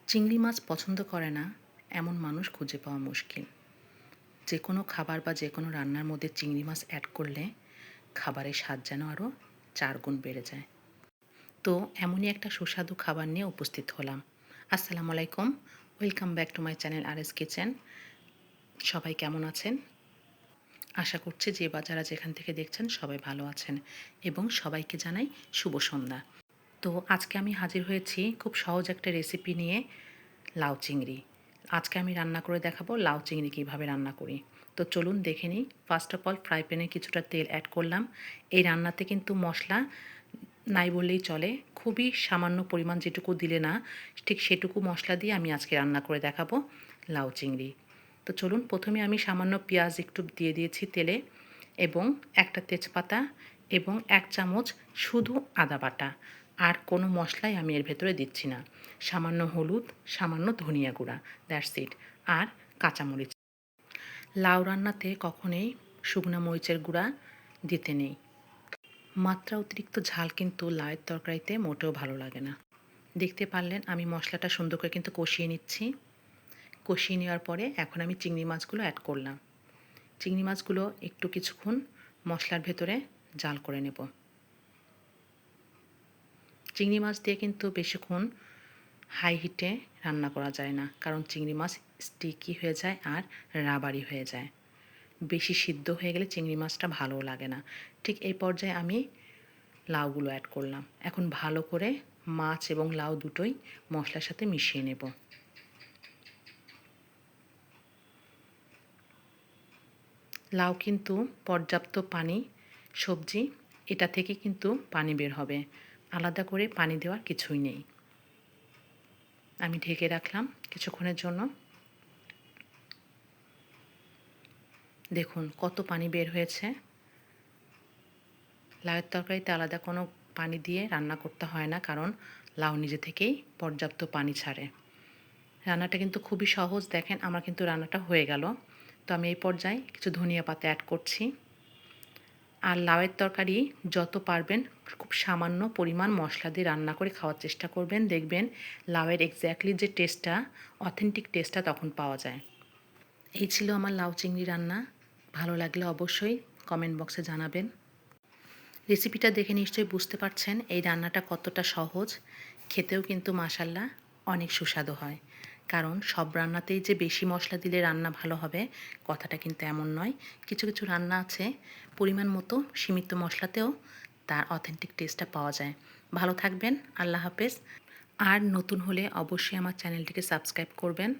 চিংড়ি মাছ পছন্দ করে না এমন মানুষ খুঁজে পাওয়া মুশকিল। যে কোনো খাবার বা যে কোনো রান্নার মধ্যে চিংড়ি মাছ অ্যাড করলে খাবারের স্বাদ যেন আরও ৪ গুণ বেড়ে যায়। তো এমনই একটা সুস্বাদু খাবার নিয়ে উপস্থিত হলাম। আসসালামু আলাইকুম, welcome back to my channel RS kitchen. সবাই কেমন আছেন? আশা করছি যে বা যারা যেখান থেকে দেখছেন সবাই ভালো আছেন এবং সবাইকে জানাই শুভ সন্ধ্যা। তো আজকে আমি হাজির হয়েছি খুব সহজ একটা রেসিপি নিয়ে, লাউ চিংড়ি। আজকে আমি রান্না করে দেখাবো লাউ চিংড়ি কীভাবে রান্না করি। তো চলুন দেখে নিই। ফার্স্ট অফ অল ফ্রাই প্যানে কিছুটা তেল অ্যাড করলাম। এই রান্নাতে কিন্তু মশলা নাই বললেই চলে, খুবই সামান্য পরিমাণ যেটুকু দিলে না ঠিক সেটুকু মশলা দিয়ে আমি আজকে রান্না করে দেখাবো লাউ চিংড়ি। তো চলুন, প্রথমে আমি সামান্য পেঁয়াজ একটু দিয়ে দিয়েছি তেলে এবং একটা তেজপাতা এবং ১ চামচ শুধু আদা বাটা। আর কোনো মশলাই আমি এর ভেতরে দিচ্ছি না। সামান্য হলুদ, সামান্য ধনিয়া গুঁড়া, দ্যাটস ইট। আর কাঁচামরিচ। লাউ রান্নাতে কখনোই শুকনো মরিচের গুঁড়া দিতে নেই। মাত্রা অতিরিক্ত ঝাল কিন্তু লাউয়ের তরকারিতে মোটেও ভালো লাগে না। দেখতে পারলেন আমি মশলাটা সুন্দর করে কিন্তু কষিয়ে নিচ্ছি। কষিয়ে নেওয়ার পরে এখন আমি চিংড়ি মাছগুলো অ্যাড করলাম। চিংড়ি মাছগুলো একটু কিছুক্ষণ মশলার ভেতরে জাল করে নেব। চিংড়ি মাছ দিয়ে কিন্তু বেশিক্ষণ হাই হিটে রান্না করা যায় না, কারণ চিংড়ি মাছ স্টিকি হয়ে যায় আর রাবারি হয়ে যায়। বেশি সিদ্ধ হয়ে গেলে চিংড়ি মাছটা ভালোও লাগে না। ঠিক এই পর্যায়ে আমি লাউগুলো অ্যাড করলাম। এখন ভালো করে মাছ এবং লাউ দুটোই মশলার সাথে মিশিয়ে নেব। লাউ কিন্তু পর্যাপ্ত পানি সবজি, এটা থেকে কিন্তু পানি বের হবে, আলাদা করে পানি দেওয়ার কিছুই নেই। আমি ঢেকে রাখলাম কিছুক্ষণের জন্য। দেখুন কত পানি বের হয়েছে। লাউয়ের তরকারিতে আলাদা কোনো পানি দিয়ে রান্না করতে হয় না, কারণ লাউ নিজে থেকেই পর্যাপ্ত পানি ছাড়ে। রান্নাটা কিন্তু খুবই সহজ। দেখেন আমার কিন্তু রান্নাটা হয়ে গেল। তো আমি এই পর্যায়ে কিছু ধনিয়া পাতা অ্যাড করছি। আর লাউয়ের তরকারি যত পারবেন খুব সামান্য পরিমাণ মশলা দিয়ে রান্না করে খাওয়ার চেষ্টা করবেন। দেখবেন লাউয়ের এক্স্যাক্টলি যে টেস্টটা, অথেন্টিক টেস্টটা তখন পাওয়া যায়। এই ছিল আমার লাউ চিংড়ি রান্না। ভালো লাগলে অবশ্যই কমেন্ট বক্সে জানাবেন। রেসিপিটা দেখে নিশ্চয়ই বুঝতে পারছেন এই রান্নাটা কতটা সহজ, খেতেও কিন্তু মাশাআল্লাহ অনেক সুস্বাদু হয়। কারণ সব রান্নাতেই যে বেশি মশলা দিলে রান্না ভালো হবে কথাটা কিন্তু এমন নয়। কিছু কিছু রান্না আছে পরিমাণ মতো সীমিত মশলাতেও তার অথেন্টিক টেস্টটা পাওয়া যায়। ভালো থাকবেন, আল্লাহ হাফেজ। আর নতুন হলে অবশ্যই আমার চ্যানেলটিকে সাবস্ক্রাইব করবেন।